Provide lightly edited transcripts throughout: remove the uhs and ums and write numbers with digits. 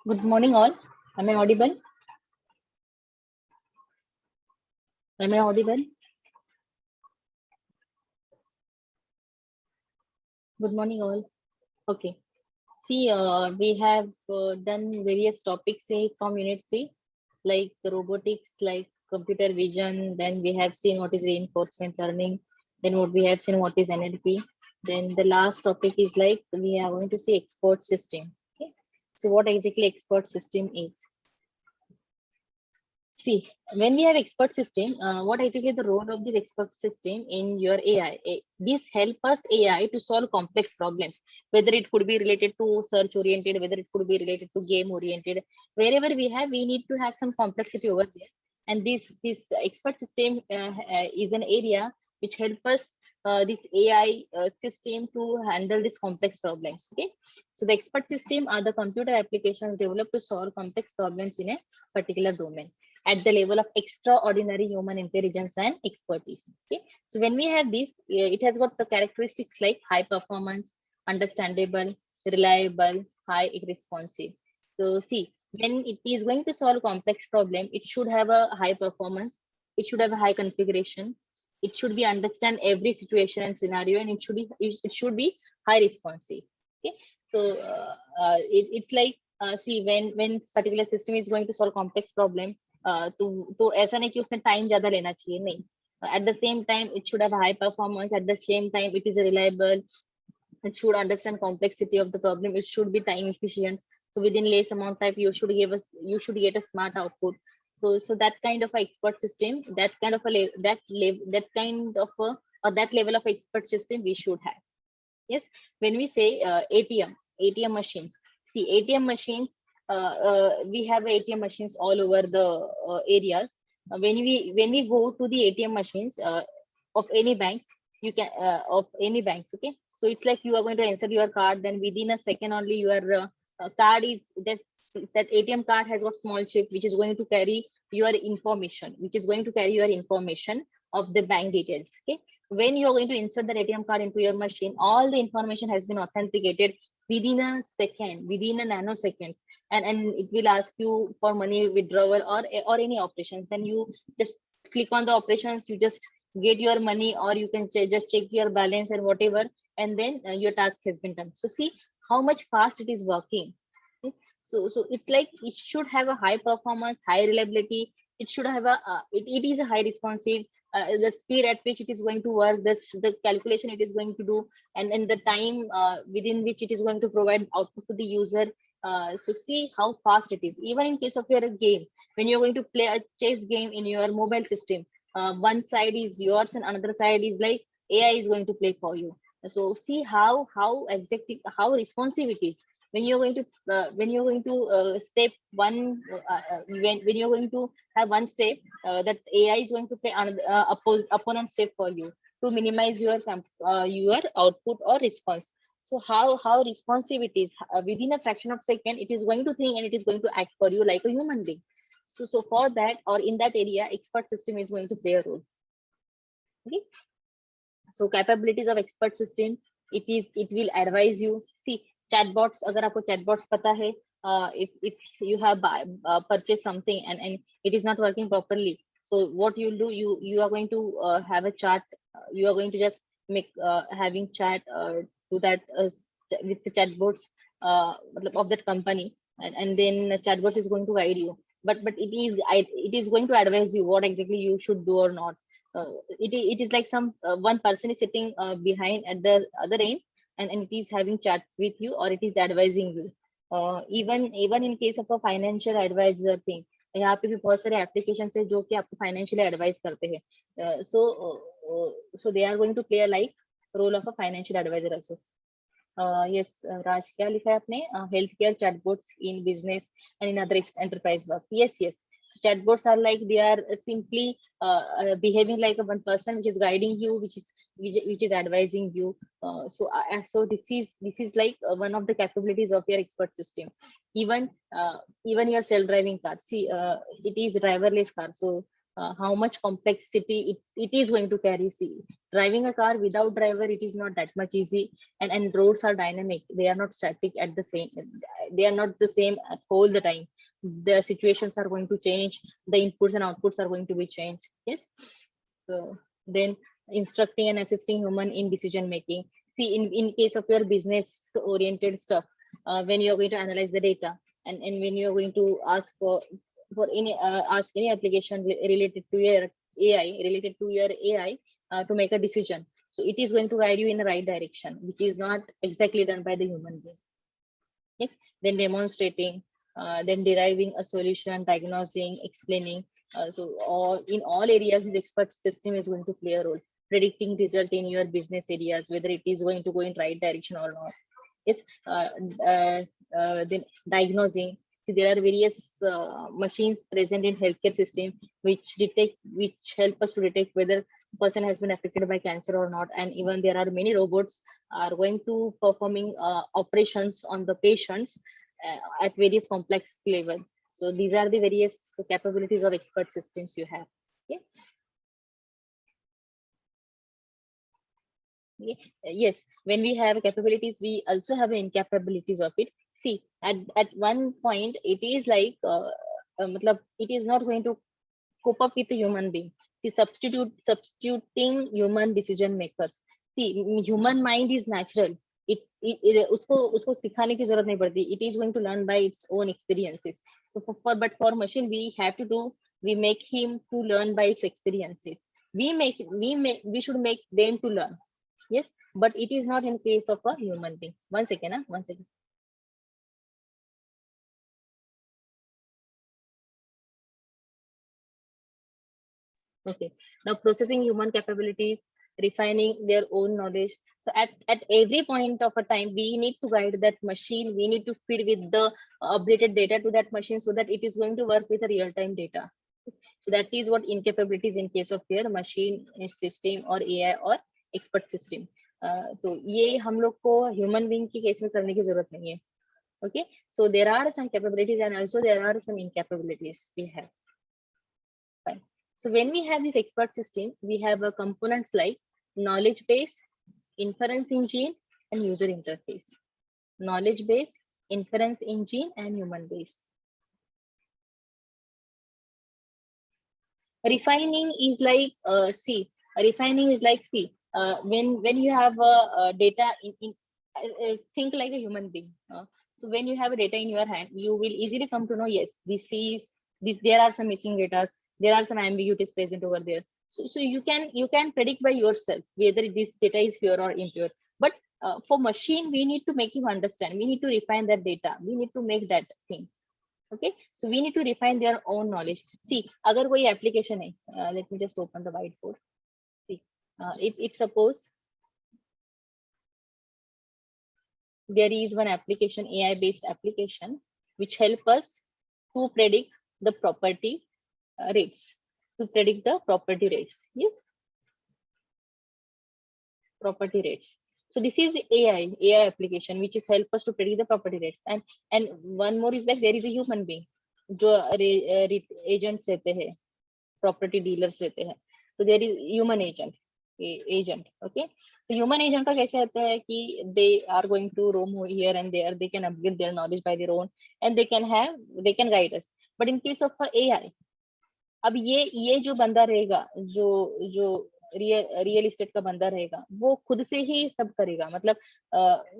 Good morning, all. Am I audible? Am I audible? Good morning, all. Okay. See, we have done various topics from Unit 3, like robotics, like computer vision. Then we have seen what is reinforcement learning. Then what we have seen what is NLP. Then the last topic is like we are going to see expert system. Okay. So what exactly expert system is? See, when we have expert system, what exactly the role of this expert system in your AI? This help us AI to solve complex problems, whether it could be related to search oriented, whether it could be related to game oriented. Wherever we need to have some complexity over there. And this expert system is an area which help us this AI system to handle these complex problems. Okay, so the expert system are the computer applications developed to solve complex problems in a particular domain at the level of extraordinary human intelligence and expertise. Okay, so when we have this, it has got the characteristics like high performance, understandable, reliable, high responsive. So see, when it is going to solve complex problem, it should have a high performance, it should have a high configuration, it should be understand every situation and scenario, and it should be high responsive. Okay, so it's like see, when particular system is going to solve complex problem, तो ऐसा नहीं कि उसने time ज्यादा लेना चाहिए, नहीं. At the same time it should have high performance, at the same time it is reliable, it should understand complexity of the problem, it should be time efficient, so within less amount of time you should get a smart output. So that kind of a expert system, that kind of a that kind of a, or that level of expert system we should have. Yes, when we say ATM machines, see ATM machines, we have ATM machines all over the areas. When we go to the ATM machines of any banks, you can of any banks. Okay, so it's like you are going to insert your card, then within a second only your card is that ATM card has got small chip which is going to carry your information, of the bank details. Okay, when you're going to insert the ATM card into your machine, all the information has been authenticated within a second, within a nanoseconds, and it will ask you for money withdrawal or any operations. Then you just click on the operations, you just get your money, or you can just check your balance and whatever, and then your task has been done. So see how much fast it is working. Okay? So it's like it should have a high performance, high reliability. It should have a it is a high responsive, the speed at which it is going to work, the calculation it is going to do, and the time within which it is going to provide output to the user. So see how fast it is. Even in case of your game, when you're going to play a chess game in your mobile system, one side is yours and another side is like AI is going to play for you. So see how exactly how responsive it is. When you're going to step one, when you're going to have one step, that AI is going to play another opponent step for you to minimize your output or response. So how responsive it is, within a fraction of second it is going to think and it is going to act for you like a human being. So for that, or in that area, expert system is going to play a role. Okay, so capabilities of expert system, it will advise you. See chatbots, agar aapko chatbots pata hai, if you have purchased something and it is not working properly, so what you'll do, you are going to have a chat, you are going to just make having chat to that with the chatbots of that company, and then the chatbot is going to guide you, but it is going to advise you what exactly you should do or not. It is like some one person is sitting behind at the other end, and it is having chat with you, or it is advising you. Even in case of a financial advisor thing, यहाँ पे भी बहुत सारे applications है जो कि आपको financially advise करते हैं. So they are going to play a like role of a financial advisor also. Yes, Raj, क्या लिखा है आपने? Healthcare chatbots in business and in other enterprise work. Yes. So chatbots are like they are simply behaving like a one person which is guiding you, which is advising you. So this is like one of the capabilities of your expert system. Even your self-driving car. See, it is driverless car. So how much complexity it is going to carry. See, driving a car without driver, it is not that much easy, and roads are dynamic, they are not static at the same, they are not the same at all the time. The situations are going to change, the inputs and outputs are going to be changed. Yes. So then instructing and assisting human in decision making. See, in case of your business oriented stuff, when you're going to analyze the data, and when you're going to ask for any ask any application related to your AI to make a decision, so it is going to guide you in the right direction, which is not exactly done by the human being. Okay? Then demonstrating, then deriving a solution, diagnosing, explaining. So in all areas, this expert system is going to play a role. Predicting result in your business areas, whether it is going to go in right direction or not. Yes. Then diagnosing. See, there are various machines present in healthcare system which help us to detect whether person has been affected by cancer or not. And even there are many robots are going to performing operations on the patients at various complex level. So these are the various capabilities of expert systems you have. Okay. Yes, when we have capabilities, we also have incapabilities of it. See, at one point, it is like, it is not going to cope up with a human being. See, substituting human decision makers. See, human mind is natural. उसको सिखाने की जरूरत नहीं पड़ती. It is going to learn by its own experiences. So but for machine, we make him to learn by its experiences. We should make them to learn. Yes, but it is not in case of a human being. One second, one second. Okay, now processing human capabilities, refining their own knowledge. So at every point of a time, we need to guide that machine. We need to feed with the updated data to that machine so that it is going to work with a real-time data. So that is what incapabilities in case of your machine system or AI or expert system. तो ये हम लोग को human being की case में करने की जरूरत नहीं है. Okay, so there are some capabilities and also there are some incapabilities we have. Fine. So when we have this expert system, we have components like knowledge base, inference engine, and user interface. Knowledge base, inference engine, and human base. Refining is like when you have data think like a human being. So when you have a data in your hand, you will easily come to know, yes, there are some missing data, there are some ambiguities present over there. So you can predict by yourself whether this data is pure or impure. But for machine, we need to make him understand. We need to refine that data. We need to make that thing. Okay, so we need to refine their own knowledge. See, agar koi application hai, let me just open the whiteboard. See, if suppose there is one application, AI based application, which help us to predict the property rates, yes, property rates. So this is AI application which is help us to predict the property rates. And one more is like there is a human being जो agents रहते हैं, property dealers रहते हैं. So there is human agent. Okay, so human agent का कैसे आता है कि they are going to roam here and there, they can upgrade their knowledge by their own and they can guide us. But in case of AI, अब ये जो बंदा रहेगा, जो रियल एस्टेट का बंदा रहेगा, वो खुद से ही सब करेगा. मतलब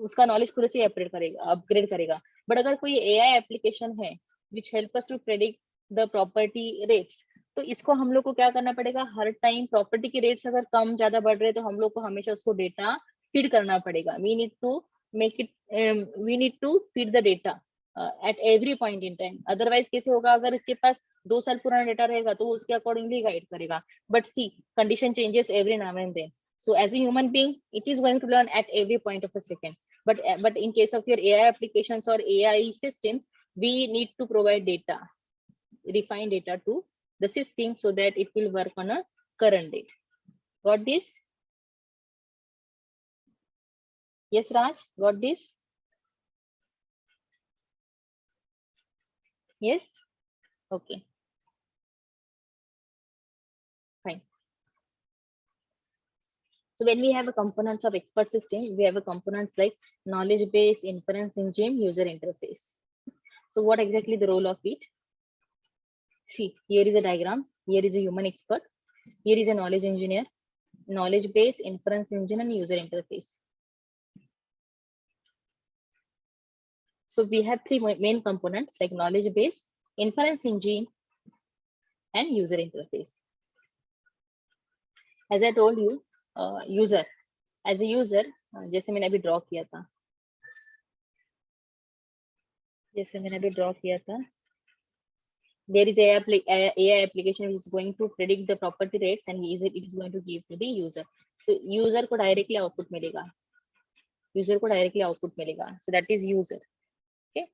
उसका नॉलेज खुद से अपग्रेड करेगा. बट अगर कोई AI एप्लीकेशन है which help us to predict the property rates, तो इसको हम लोग को क्या करना पड़ेगा, हर टाइम प्रॉपर्टी के रेट्स अगर कम ज्यादा बढ़ रहे तो हम लोग को हमेशा उसको डेटा फीड करना पड़ेगा. We need to feed the data at every point in time. Otherwise कैसे होगा, अगर इसके पास 2 साल पुराना डेटा रहेगा तो उसके अकॉर्डिंगली गाइड करेगा. But see, condition changes every now and then. So as a human being, it is going to learn at every point of a second. But in case of your AI applications or AI systems, we need to provide data, refine data to the system so that it will work on a current date. Got this? Yes, Raj, got this? Yes. Okay, fine. So when we have a components of expert system, we have a components like knowledge base, inference engine, user interface. So what exactly the role of it? See, here is a diagram. Here is a human expert. Here is a knowledge engineer, knowledge base, inference engine, and user interface. So we have three main components like knowledge base, inference engine, and user interface. As I told you, user, as a user, जैसे मैंने अभी draw किया था, there is AI application which is going to predict the property rates and it is going to give to the user. So user को directly output मिलेगा. So that is user. Okay.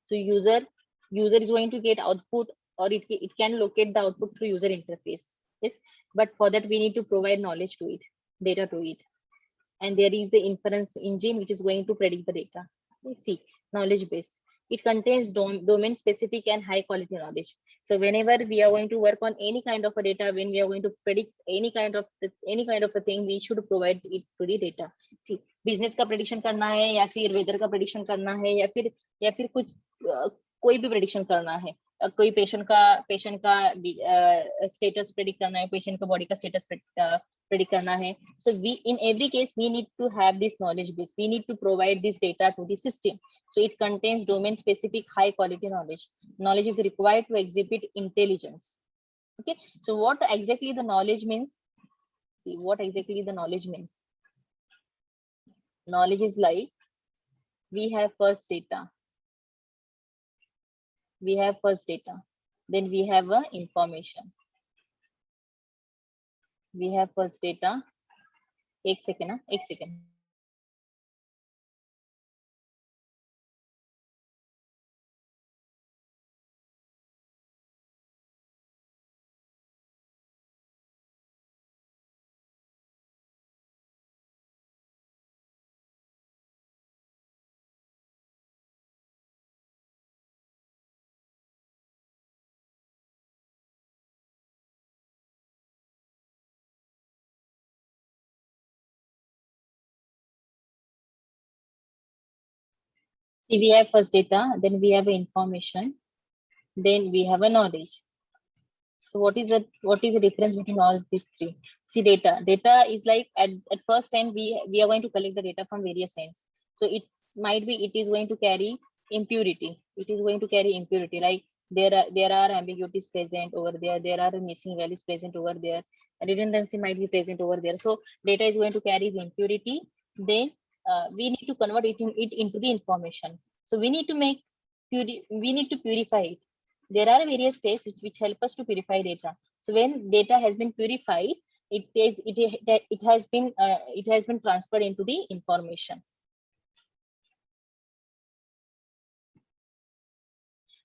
So user is going to get output, or it can locate the output through user interface. Yes. But for that we need to provide knowledge to it, data to it. And there is the inference engine which is going to predict the data. Let's see, knowledge base. It contains domain specific and high quality knowledge. So whenever we are going to work on any kind of a data, when we are going to predict any kind of a thing, we should provide it to the data. See, business का prediction करना है, या फिर weather का prediction करना है, या फिर कुछ कोई भी prediction करना है, कोई patient का status predict करना है, patient का body का status predict करना है. So in every case we need to have this knowledge base. We need to provide this data to the system. So it contains domain specific high quality knowledge. Knowledge is required to exhibit intelligence. Okay. So what exactly the knowledge means? See what exactly the knowledge means. Knowledge is like, we have first data. Then we have a information. We have first data. एक second. See, we have first data, then we have information, then we have a knowledge. So what is the difference between all these three? See, data is like at first time we are going to collect the data from various ends. So it might be it is going to carry impurity. Like there are ambiguities present over there. There are missing values present over there. Redundancy might be present over there. So data is going to carry the impurity. Then we need to convert it into the information. So we need to purify it. There are various steps which help us to purify data. So when data has been purified, it has been transferred into the information.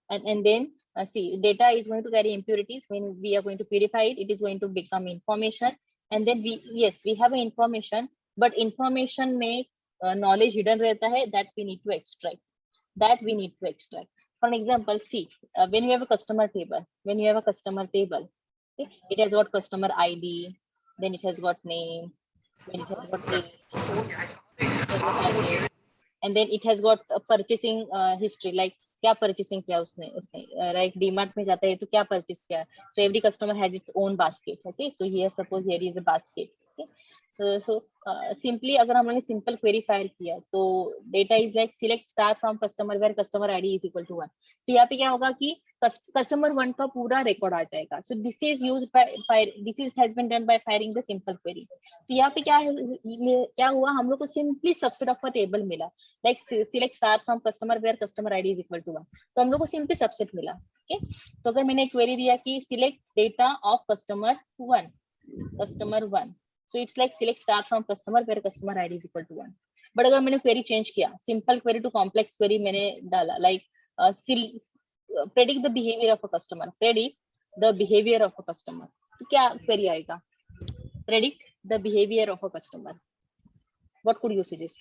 And then see, data is going to carry impurities. When we are going to purify it, it is going to become information. And then we have an information, but information may knowledge hidden रहता है, that we need to extract. For an example, see, when you have a customer table, okay, it has got customer ID, then it has got name, then it has got age, and then it has got a purchasing history, like क्या purchasing किया उसने like DMart में जाता है तो क्या purchase किया. So every customer has its own basket. Okay, so here suppose here is a basket. Okay, so simply अगर हम लोगों ने simple query fire किया तो data is like select star from customer where customer ID is equal to 1. तो यहाँ पे क्या होगा कि customer 1 का पूरा record आ जाएगा. So this has been done by firing the simple query. तो यहाँ पे क्या हुआ, हम लोग को simply subset of a table मिला, like select star from customer where customer ID is equal to 1. तो हम लोग को simply subset मिला. Okay, तो अगर मैंने query दिया कि select data of customer 1, so it's like select start from customer where customer ID is equal to 1. But अगर मैंने query change किया, simple query to complex query मैंने डाला, like predict the behavior of a customer. तो क्या query आएगा? Predict the behavior of a customer. What could you suggest?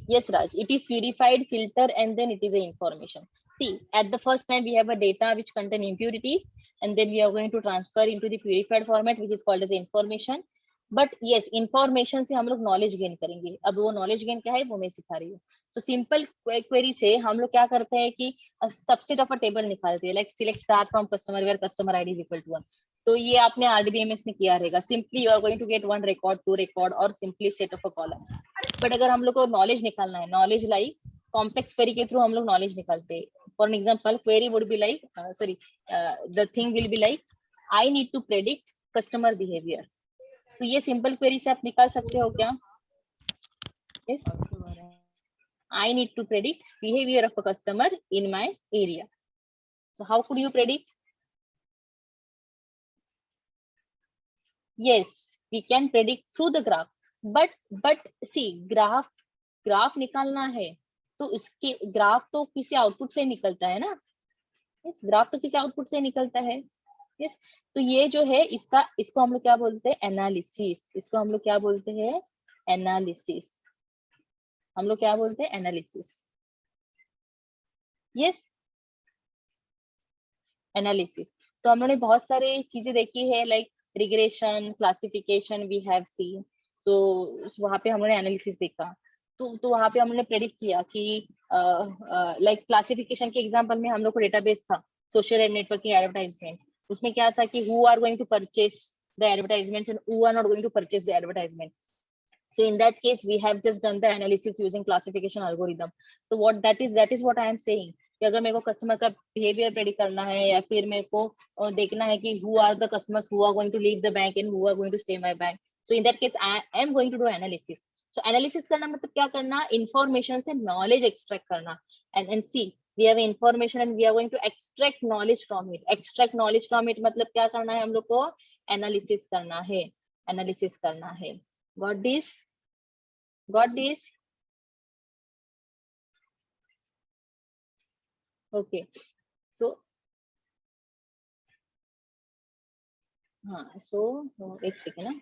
Yes, Raj, it is purified, filter, and then it is a information. See, at the first time we have a data which contain impurities, and then we are going to transfer into the purified format, which is called as information. But yes information से हम लोग knowledge gain करेंगे। अब वो knowledge gain क्या है वो मैं सिखा रही हूँ। तो सिंपल क्वेरी से हम लोग क्या करते हैं कि सबसेट ऑफ अ टेबल निकालते हैं, like select star from customer where customer ID is equal to 1। तो ये आपने आरडीबीएमएस में किया रहेगा। Simply you are going to get one record, two record और simply set of a column. But अगर हम लोग को नॉलेज निकालना है, नॉलेज लाइक कॉम्प्लेक्स क्वेरी के थ्रू हम लोग नॉलेज निकालते हैं। For an example query would be like sorry the thing will be like I need to predict customer behaviour. तो ये सिंपल क्वेरी से आप निकाल सकते हो क्या? Yes, I need to predict behavior of a customer in my area. So how could you predict? Yes, we can predict through the graph. But see, graph निकालना है तो इसके ग्राफ तो किसी आउटपुट से निकलता है ना। यस, ग्राफ तो किसी आउटपुट से निकलता है। यस, तो ये जो है इसको हम लोग क्या बोलते हैं? एनालिसिस। इसको हम लोग क्या बोलते हैं? एनालिसिस। हम लोग क्या बोलते हैं? एनालिसिस। Yes, analysis. तो हम लोगों ने बहुत सारे चीजें देखी है, like regression, classification we have seen. तो वहां पे हमने एनालिसिस देखा। तो वहां पे हमने प्रेडिक्ट किया कि लाइक क्लासिफिकेशन के एग्जांपल में हम लोग को डेटाबेस था सोशल एंड नेटवर्किंग एडवर्टाइजमेंट। उसमें क्या था कि who are going to purchase the advertisement and who are not going to purchase the advertisement. So in that case, we have just done the analysis using classification algorithm. So that is what I am saying. कि अगर मेरे को customer का behaviour predict करना है या फिर मेरे को देखना है कि who are the customers who are going to leave the bank and who are going to stay my bank. So in that case, I am going to do analysis. So analysis करना मतलब क्या करना? Information से knowledge extract करना. And see, we have information and we are going to extract knowledge from it. Extract knowledge from it मतलब क्या करना है हम लोग को? Analysis करना है. Analysis करना है. Got this? Got this? Okay. So, एक second.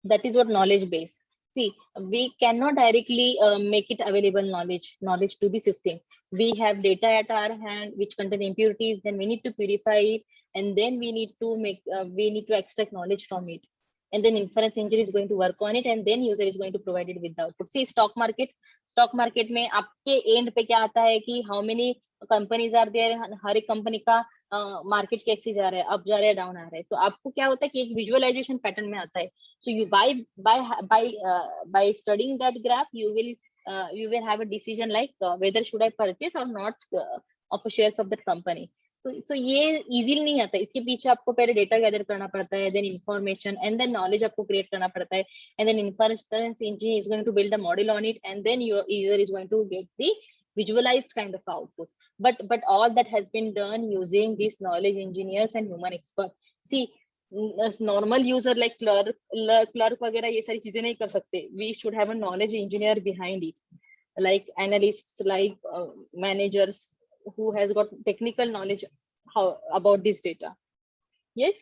That is what knowledge base. See, we cannot directly make it available knowledge to the system. We have data at our hand which contain impurities. Then we need to purify it, and then we need to extract knowledge from it. And then inference engine is going to work on it, and then user is going to provide it with the output. See, stock market में आपके and पे क्या आता है कि how many companies are there, हर एक company का market कैसे जा रहा है, अप जा रहा है, डाउन आ रहा है। तो आपको क्या होता है कि एक विजुअलाइजेशन पैटर्न में आता है। So you by studying that graph, you will have a decision like whether should I purchase or not of shares of that company. So ये easily नहीं आता। इसके पीछे आपको पहले डेटा गैदर करना पड़ता है, then information and then knowledge आपको create करना पड़ता है, and then inference engine is going to build a model on it, and then your user is going to get the visualized kind of output. But all that has been done using these knowledge engineers and human experts. See, normal user like clerk वगैरह ये सारी चीजें नहीं कर सकते। We should have a knowledge engineer behind it, like analyst, like managers who has got technical knowledge about this data. Yes,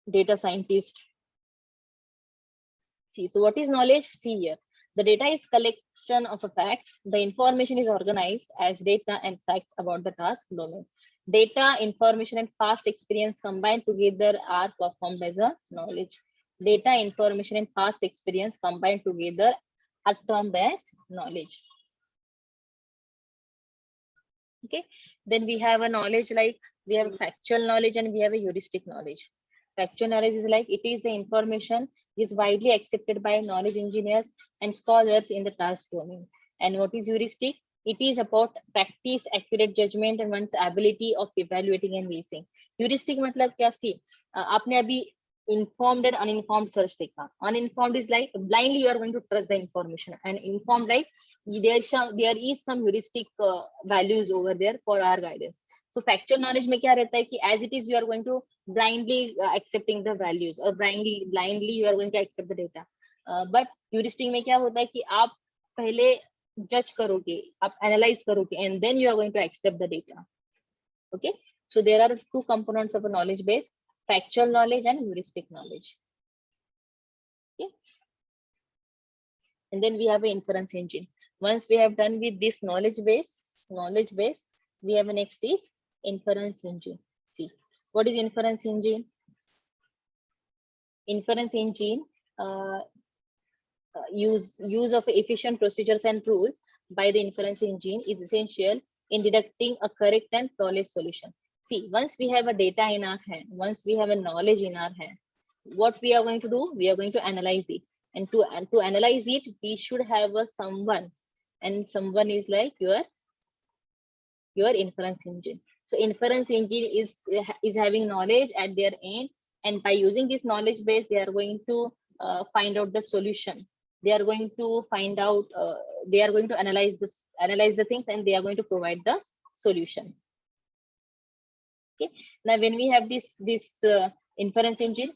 data scientist. See, so what is knowledge? See here, the data is collection of facts. The information is organized as data and facts about the task domain. Data, information, and past experience combined together are performed as a knowledge. Data, information, and past experience combined together are termed as knowledge. Okay, then we have a knowledge like we have factual knowledge and we have a heuristic knowledge. Factual knowledge is like it is the information is widely accepted by knowledge engineers and scholars in the task domain. And what is heuristic? It is about practice, accurate judgment, and one's ability of evaluating and guessing. Heuristic मतलब क्या? See, आपने अभी informed and uninformed search देखा. Uninformed is like blindly you are going to trust the information, and informed like there is some heuristic values over there for our guidance. So factual knowledge में क्या रहता है कि as it is you are going to blindly accepting the values, or blindly you are going to accept the data. But heuristic में क्या होता है कि आप पहले जज करोगे, आप एनालाइज करोगे, and then you are going to accept the data. Okay, so there are two components of a knowledge base: factual knowledge and heuristic knowledge. Okay, and then we have an inference engine. Once we have done with this knowledge base, we have a next is Inference engine. See, what is inference engine? Inference engine use of efficient procedures and rules by the inference engine is essential in deducting a correct and flawless solution. See, once we have a data in our hand, once we have a knowledge in our hand, what we are going to do? We are going to analyze it, and to analyze it, we should have a someone, and someone is like your inference engine. So inference engine is having knowledge at their end, and by using this knowledge base, they are going to find out the solution. They are going to find out. They are going to analyze the things, and they are going to provide the solution. Okay. Now, when we have this inference engine,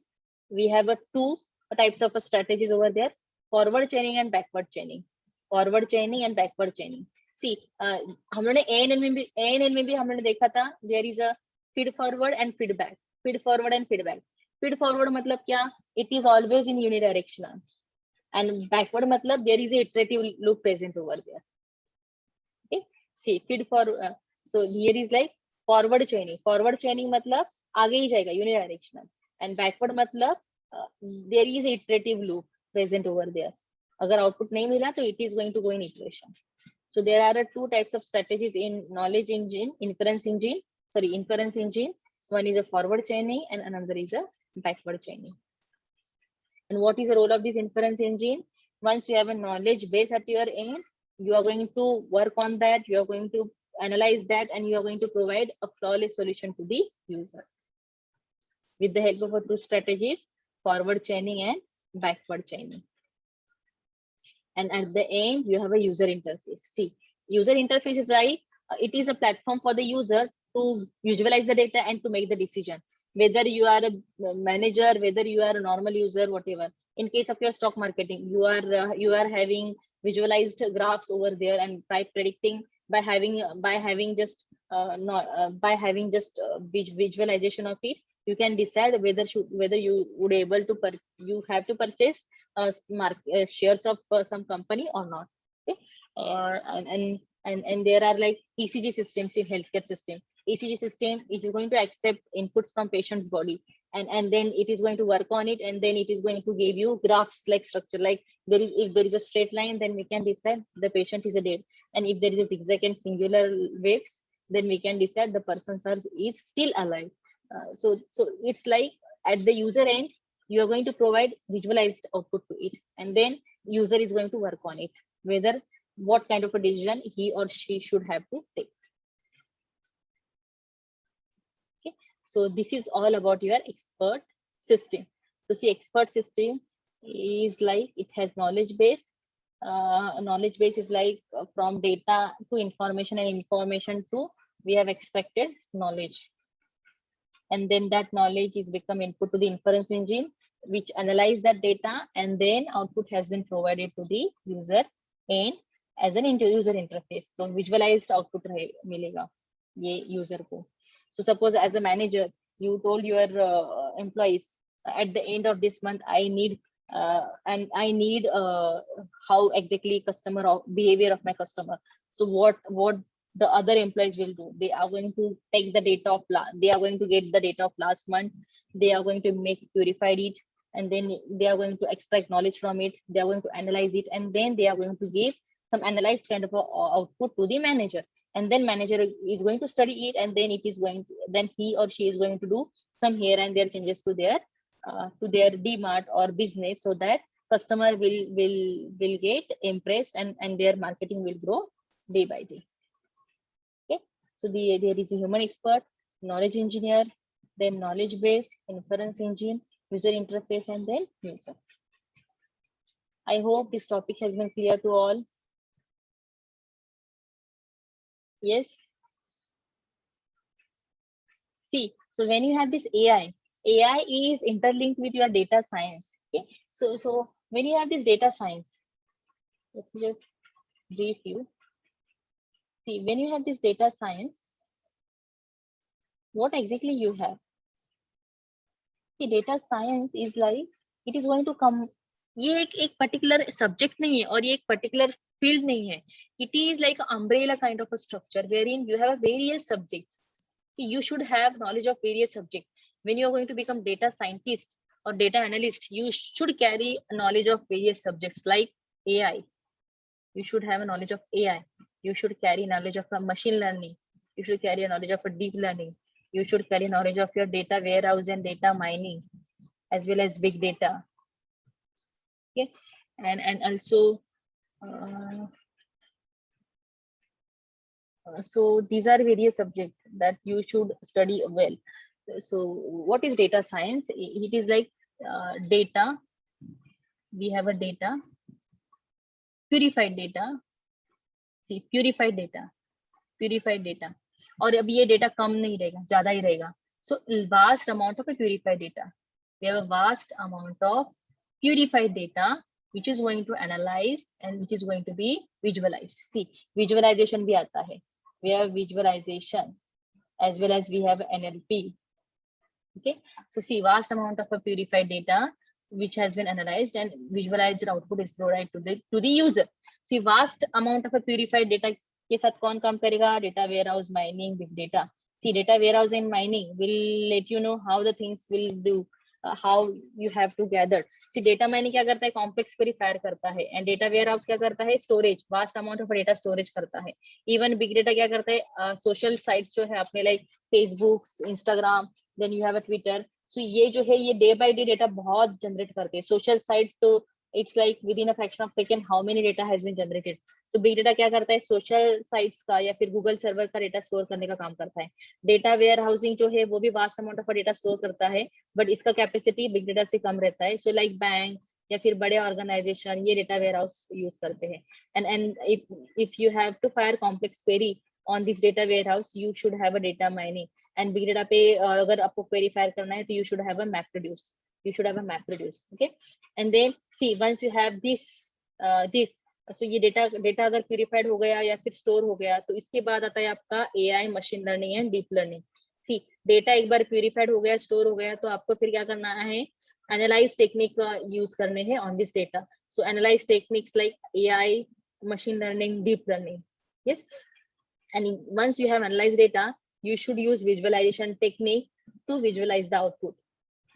we have two types of strategies over there: forward chaining and backward chaining. Forward chaining and backward chaining. See, हम लोगों ने ANN में भी हम लोगों ने देखा था, there is a feed forward and feedback. Feed forward and feedback. Feed forward मतलब क्या? It is always in unidirectional. And backward matlab there is a iterative loop present over there. Okay, see, feed forward. So here is like forward chaining. Forward chaining matlab आगे ही जाएगा, unidirectional. And backward matlab there is a iterative loop present over there. अगर output नहीं मिला तो it is going to go in iteration. So there are two types of strategies in knowledge engine, inference engine. One is a forward chaining and another is a backward chaining. And what is the role of this inference engine? Once you have a knowledge base at your end, you are going to work on that, you are going to analyze that, and you are going to provide a flawless solution to the user with the help of two strategies: forward chaining and backward chaining. And at the end, you have a user interface. See, user interface is like it is a platform for the user to visualize the data and to make the decision. Whether you are a manager, whether you are a normal user, whatever. In case of your stock marketing, you are having visualized graphs over there, and by predicting by having just visualization of it, you can decide whether you would able to you have to purchase shares of some company or not. Okay, and there are like ECG systems in healthcare system. ECG system is going to accept inputs from patient's body, and then it is going to work on it, and then it is going to give you graphs like structure. Like if there is a straight line, then we can decide the patient is a dead, and if there is a zigzag and singular waves, then we can decide the person is still alive. So it's like at the user end, you are going to provide visualized output to it, and then user is going to work on it, whether what kind of a decision he or she should have to take. Okay, so this is all about your expert system. So see, expert system is like it has knowledge base. Knowledge base is like from data to information, and information to we have expected knowledge, and then that knowledge is become input to the inference engine, which analyze that data, and then output has been provided to the user and as an user interface. So visualized output मिलेगा ये user को. So suppose as a manager, you told your employees at the end of this month, I need how exactly customer behavior of my customer. So what the other employees will do? They are going to take the data of they are going to get the data of last month. They are going to purified it, and then they are going to extract knowledge from it. They are going to analyze it, and then they are going to give some analyzed kind of output to the manager. And then manager is going to study it, and then then he or she is going to do some here and there changes to their DMart or business, so that customer will get impressed, and their marketing will grow day by day. Okay, so there is a human expert, knowledge engineer, then knowledge base, inference engine, user interface, and then user. I hope this topic has been clear to all. Yes. See, so when you have this AI is interlinked with your data science. Okay, so when you have this data science, let me just brief you. See, when you have this data science, what exactly you have? See, data science is like it is going to come. ये एक particular subject नहीं है, और ये एक particular field नहीं है. It is like an umbrella kind of a structure wherein you have various subjects. You should have knowledge of various subjects. When you are going to become data scientist or data analyst, you should carry knowledge of various subjects like AI. You should have a knowledge of AI. You should carry knowledge of machine learning. You should carry a knowledge of a deep learning. You should carry knowledge of your data warehouse and data mining, as well as big data. Okay, and also so these are various subjects that you should study well. So what is data science? It is like data. We have a data, purified data. See, purified data. और अब ये data कम नहीं रहेगा, ज्यादा ही रहेगा. So vast amount of a purified data. We have a vast amount of purified data which is going to analyze and which is going to be visualized. See, visualization भी आता है. We have visualization as well as we have NLP. Okay, so see, vast amount of a purified data which has been analyzed and visualized output is provided to the user. See, vast amount of a purified data के साथ कौन काम करेगा? Data warehouse, mining, big data. See, data warehouse and mining will let you know how the things will do, how you have to gather. See, data mining क्या करता है? Complex query fire करता है, and data warehouse क्या करता है? Storage, vast amount of data storage करता है. Even big data क्या करता है? Social sites जो है अपने like Facebook, Instagram, then you have a Twitter. So ये जो है ये day by day data बहुत generate करते हैं. Social sites तो it's like within a fraction of second how many data has been generated. So big data क्या करता है? Social sites का या फिर Google server का data store करने का काम करता है. Data warehousing जो है वो भी vast amount of data store करता है, but इसका capacity big data से कम रहता है. So like bank या फिर बड़े organization ये data warehouse use करते हैं. And if you have to fire complex query on this data warehouse, you should have a data mining. And big data पे अगर आपको query fire करना है तो you should have a MapReduce. You should have a MapReduce. Okay, and then see once you have this so ये data अगर purified हो गया या फिर store हो गया तो इसके बाद आता है आपका AI, machine learning and deep learning. See, data एक बार purified हो गया, store हो गया तो आपको फिर क्या करना है? Analyze technique use करने हैं on this data. So analyze techniques like AI, machine learning, deep learning. Yes, and once you have analyzed data, you should use visualization technique to visualize the output.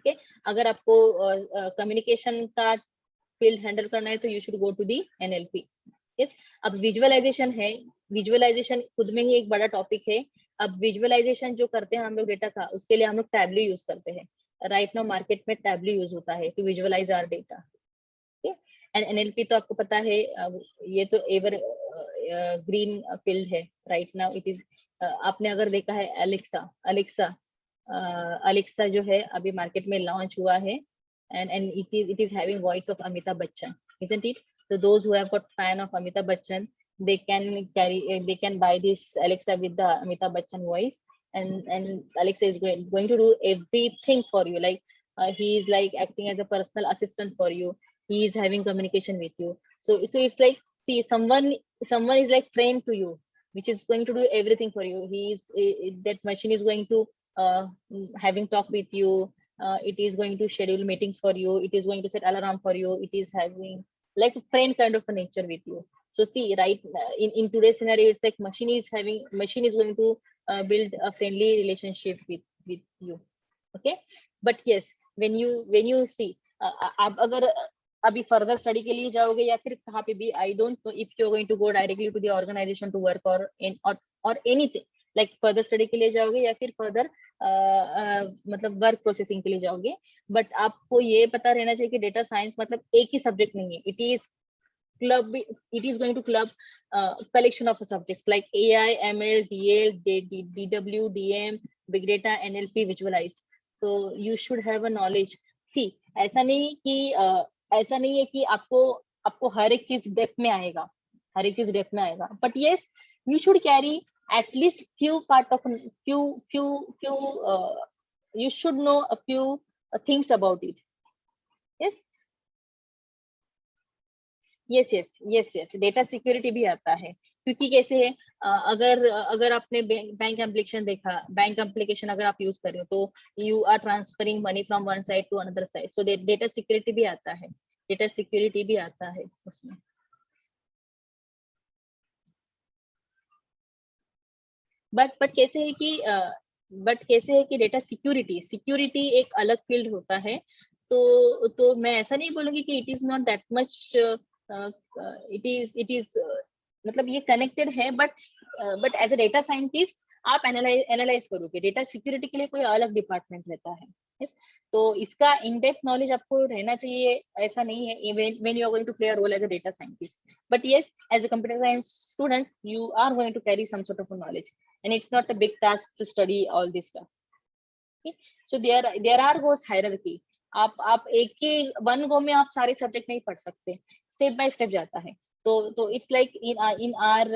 Okay, अगर आपको communication का field handle करना है तो you should go to the NLP. Yes, अब visualization है, visualization खुद में ही एक बड़ा topic है. अब visualization जो करते हैं हम लोग data का, उसके लिए हम लोग Tableau use करते हैं. Right now market में Tableau use होता है to visualize our data. Okay, and NLP तो आपको पता है ये तो ever green field है. Right now it is आपने अगर देखा है Alexa जो है अभी मार्केट में लॉन्च हुआ है and it is having voice of Amitabh Bachchan, isn't it? So those who have got fan of Amitabh Bachchan, they can buy this Alexa with the Amitabh Bachchan voice, and Alexa is going to do everything for you. Like he is like acting as a personal assistant for you. He is having communication with you. So it's like, see, someone is like friend to you, which is going to do everything for you. That machine is going to having talk with you. It is going to schedule meetings for you. It is going to set alarm for you. It is having like a friend kind of a nature with you. So see, right, in today's scenario, it's like machine is going to build a friendly relationship with you. Okay, but yes, when you see आप अगर अभी further study के लिए जाओगे या फिर कहाँ पे भी, I don't know if you're going to go directly to the organization to work or anything like further study के लिए जाओगे या फिर further मतलब वर्क प्रोसेसिंग के लिए जाओगे, बट आपको ये पता रहना चाहिए कि डेटा साइंस मतलब एक ही सब्जेक्ट नहीं है. It is going to club collection of subjects like AI, ML, DL, DW, DM, big data, NLP, visualize. So you should have a knowledge. See, ऐसा नहीं है कि आपको हर एक चीज डेप्थ में आएगा, but yes, you should carry at least you should know a few things about it. yes data security भी आता है, क्योंकि कैसे है अगर आपने बैंक एप्लीकेशन अगर आप यूज कर रहे हो तो you are transferring money from one side to another side, so data security भी आता है उसमें. बट कैसे है कि बट कैसे है कि डेटा सिक्योरिटी एक अलग फील्ड होता है। तो मैं ऐसा नहीं बोलूंगी कि it is not that much, it is मतलब ये कनेक्टेड है, but as a data scientist आप एनालाइज करोगे। डेटा सिक्योरिटी के लिए कोई अलग डिपार्टमेंट रहता है। yes? तो इसका इन डेप्थ नॉलेज आपको रहना चाहिए, ऐसा नहीं है when you are going to play a role as a data scientist. But yes, as a computer science students, you are going to carry some sort of a knowledge, and it's not a big task to study all this stuff. Okay? So there are goes hierarchy. आप एक ही one go में आप सारे subject नहीं पढ़ सकते, step by step जाता है। तो it's like in our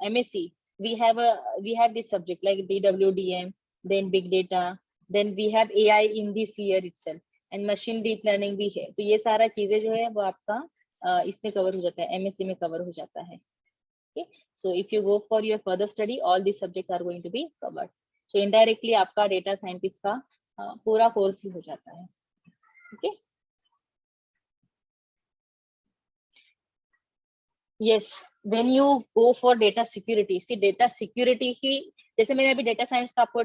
MSc we have this subject like DWDM, then big data, then we have AI in this year itself, and machine deep learning भी है। तो ये सारा चीजें जो है वो आपका इसमें कवर हो जाता है, MSc में कवर हो जाता है। Okay? So if you go for your further study, all these subjects are going to be covered. So indirectly आपका डेटा साइंटिस्ट का पूरा कोर्स ही हो जाता है। Okay? Yes, when you go for data security, see data security ही, जैसे मैंने अभी data science का आपको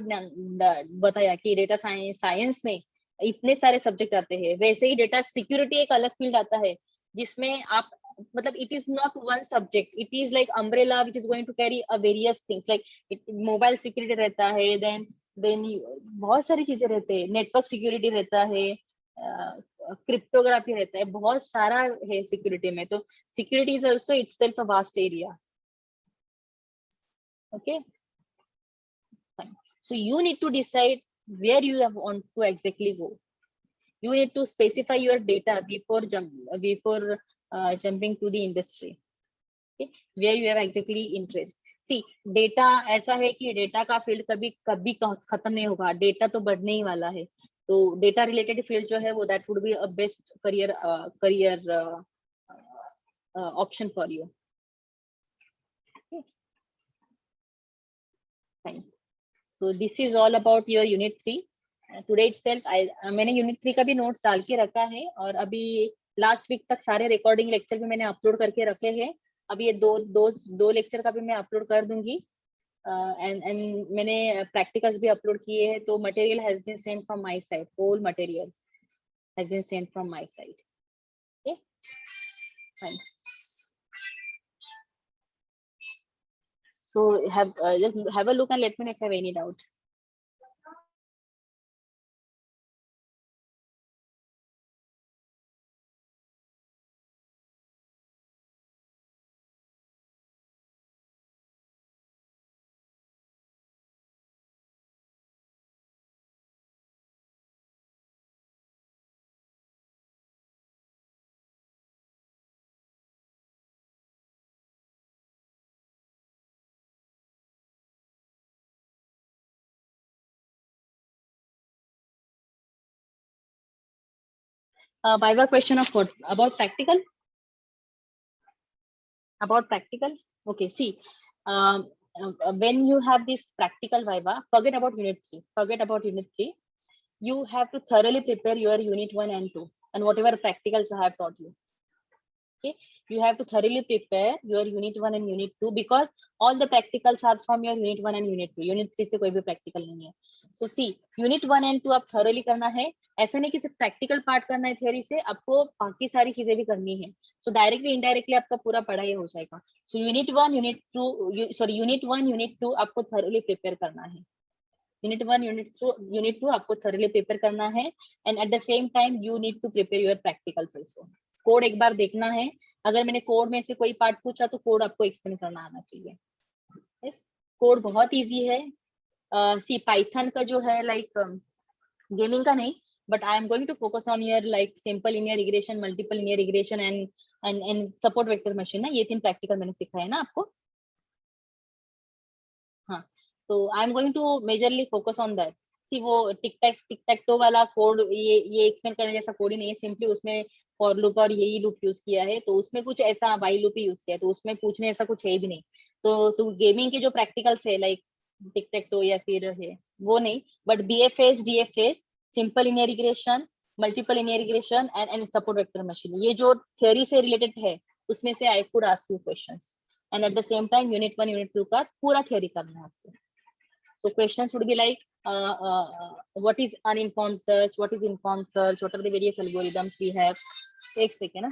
बताया कि डेटा साइंस में इतने सारे सब्जेक्ट आते हैं, वैसे ही डेटा सिक्योरिटी एक अलग फील्ड आता है जिसमें आप मतलब it is not one subject, it is like umbrella which is going to carry a various things like mobile security रहता है, देन बहुत सारी चीजें रहते हैं, नेटवर्क सिक्योरिटी रहता है, क्रिप्टोग्राफी रहता है, बहुत सारा है सिक्योरिटी में। तो security is also itself a vast area. Okay, fine. So you need to decide where you want to exactly go. You need to specify your data before jumping to the industry. Okay? Where you have exactly interest. See, data ऐसा है कि data का field कभी कभी खत्म नहीं होगा, data तो बढ़ने ही वाला है। तो डेटा रिलेटेड फील्ड जो है वो that would be a best career option for you. Fine, so this is all about your unit 3 today itself. मैंने यूनिट 3 का भी नोट्स डाल के रखा है, और अभी लास्ट वीक तक सारे रिकॉर्डिंग लेक्चर भी मैंने अपलोड करके रखे हैं। अभी ये दो लेक्चर का भी मैं अपलोड कर दूंगी, एंड मैंने प्रैक्टिकल्स भी अपलोड किए हैं। तो material has been sent from my side, whole material has been sent from my side. Okay, fine. So just have a look and let me know if you have any doubt. Viva question of what? About practical? About practical? Okay, see, when you have this practical Viva, forget about unit 3. Forget about unit 3. You have to thoroughly prepare your unit 1 and 2 and whatever practicals I have taught you. Okay, you have to thoroughly prepare your unit 1 and unit 2 because all the practicals are from your unit 1 and unit 2. Unit 3 से कोई भी practical नहीं है. So see, unit 1 and 2 आप thoroughly करना है. ऐसा नहीं कि सिर्फ practical part करना है theory से, आपको बाकी सारी चीजें भी करनी है. So directly indirectly आपका पूरा पढ़ाई हो जाएगा. So unit 1, unit 2, sorry, unit 1, unit 2 आपको thoroughly prepare करना है. Unit 1, unit 2 आपको thoroughly prepare करना है, and at the same time you need to prepare your practicals also. Code एक बार देखना है, अगर मैंने कोड में से कोई पार्ट पूछा तो कोड आपको एक्सप्लेन करना आना चाहिए. कोड बहुत इजी है. सी पाइथन का जो है लाइक गेमिंग का नहीं, but I am going to focus on your like simple linear regression, multiple linear regression and support vector machine ना, ये 3 प्रैक्टिकल मैंने सिखाया है ना आपको. हाँ, तो I am going to majorly focus on that. See वो टिक टैक टो वाला कोड ये एक्सप्लेन करने जैसा कोड ही नहीं है. सिंपली उसमें फॉर लूप और यही लूप यूज किया है, तो उसमें कुछ ऐसा वाइल लूप ही यूज किया है, तो उसमें पूछने ऐसा कुछ है भी नहीं. तो गेमिंग के जो प्रैक्टिकल्स है लाइक टिक टैक टो या फिर है वो नहीं, but BFS, DFS, simple linear regression, multiple linear regression and support vector machine, ये जो थ्योरी से रिलेटेड है उसमें से I could ask you questions. And at the same time unit 1, unit 2 का पूरा थ्योरी करना है आपको. So questions would be like what is uninformed search, what is informed search, what are the various algorithms we have. एक second ना,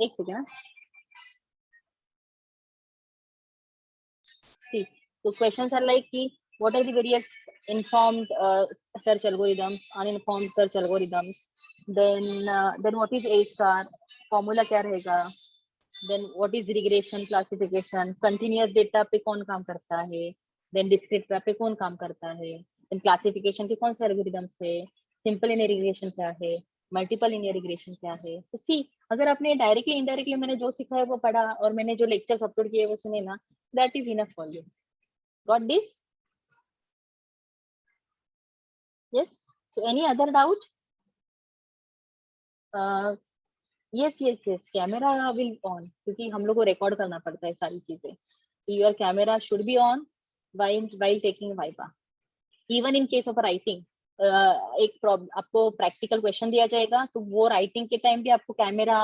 एक second ना. See, so questions are like कि what are the various informed search algorithms, uninformed search algorithms, then what is A star, formula क्या रहेगा, then what is regression classification, continuous data पे कौन काम करता है, then discrete data पे कौन काम करता है, then classification के कौन से algorithms है, simple linear regression क्या है, मल्टीपल लिनियर रिग्रेशन क्या है. तो सी, अगर आपने डायरेक्टली इनडायरेक्टली मैंने जो सीखा है वो पढ़ा और मैंने जो लेक्चर्स अपलोड किए वो सुने ना, that is enough for you. Got this? Yes. So any other doubt? Yes yes yes, camera will on, क्योंकि हम लोग को रिकॉर्ड करना पड़ता है सारी चीजें. तो your camera should be on while taking viva. Even in case of writing, एक आपको प्रैक्टिकल क्वेश्चन दिया जाएगा तो वो राइटिंग के टाइम भी आपको कैमरा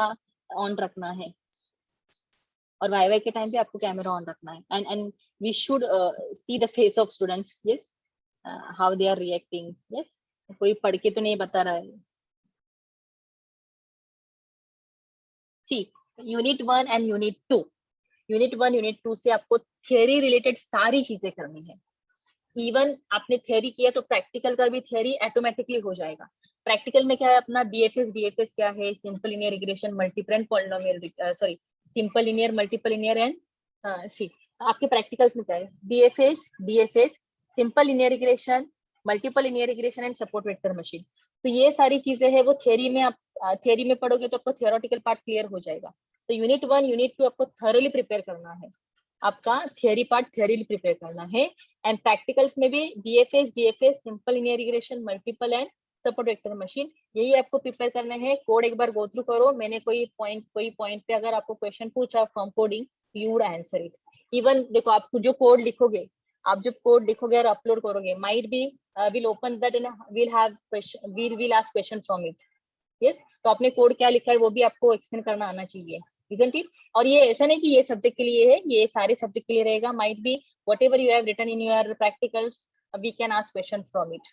ऑन रखना है और वाईवाई के टाइम पे आपको कैमरा ऑन रखना है. And we should see the face of students. Yes, how they are reacting. Yes, कोई पढ़ के तो नहीं बता रहा है. See, unit 1 and unit 2, unit 1 unit 2 से आपको थियरी रिलेटेड सारी चीजें करनी है. इवन आपने थियरी किया तो प्रैक्टिकल का भी थियरी ऑटोमेटिकली हो जाएगा. प्रैक्टिकल में क्या है अपना डीएफएस क्या है, simple linear regression, multiple and polynomial, sorry, simple linear, multiple linear and C. आपके प्रैक्टिकल्स में क्या है, DFS, simple linear regression, multiple linear regression and support vector machine. तो ये सारी चीजें है वो थियरी में आप थियरी में पढ़ोगे तो आपको थियोरेटिकल पार्ट क्लियर हो जाएगा. तो यूनिट 1 यूनिट 2 आपको थॉरोली प्रिपेयर करना है. आपका थियरी पार्ट थियरी प्रिपेयर करना है. एंड प्रैक्टिकल्स में भी DFS, simple linear regression, multiple and support vector machine, यही आपको प्रिपेयर करना है. कोड एक बार गो थ्रू करो. मैंने कोई पॉइंट पे अगर आपको क्वेश्चन पूछा from coding, you would answer it. Even देखो, आपको जो कोड लिखोगे, आप जब कोड लिखोगे और अपलोड करोगे, might be will open that and will ask question from it. Yes, तो आपने कोड क्या लिखा है वो भी आपको एक्सप्लेन करना आना चाहिए, isn't it? और ये ऐसा नहीं कि ये सब्जेक्ट के लिए है, ये सारे सब्जेक्ट के लिए रहेगा. Might be whatever you have written in your practicals, we can ask questions from it.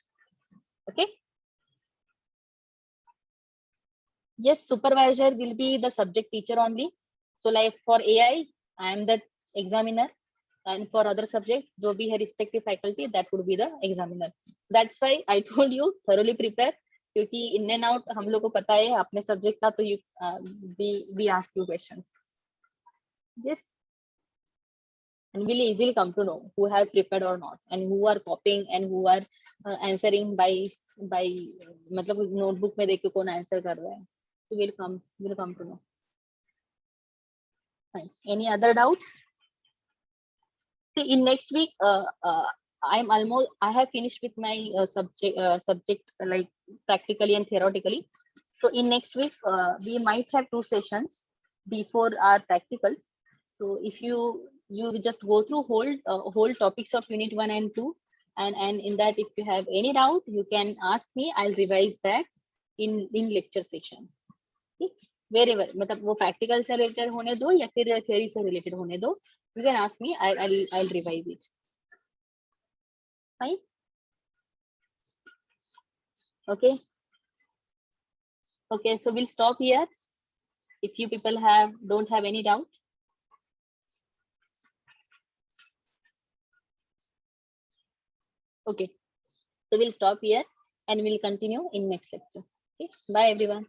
Okay. Yes, supervisor will be the subject teacher only. So like for AI, I am the examiner, and for other subject, जो भी है respective faculty, that would be the examiner. That's why I told you thoroughly prepare, क्योंकि in and out हम लोग को पता है अपने सब्जेक्ट का. तो you we ask you questions. Yes, and we'll easily come to know who have prepared or not, and who are copying and who are answering by मतलब notebook में देख के कौन answer कर रहा है. So we'll come to know. Fine. Any other doubt? See, in next week, I have finished with my subject like practically and theoretically. So in next week, we might have 2 sessions before our practicals. So if you just go through whole topics of unit 1 and 2, and in that, if you have any doubt, you can ask me. I'll revise that in lecture session. Wherever, मतलब वो practical से related होने दो या फिर theory से related होने दो, you can ask me. I'll revise it. Fine. Okay. Okay, so we'll stop here. If you people don't have any doubt. Okay, so we'll stop here and we'll continue in next lecture. Okay, bye everyone.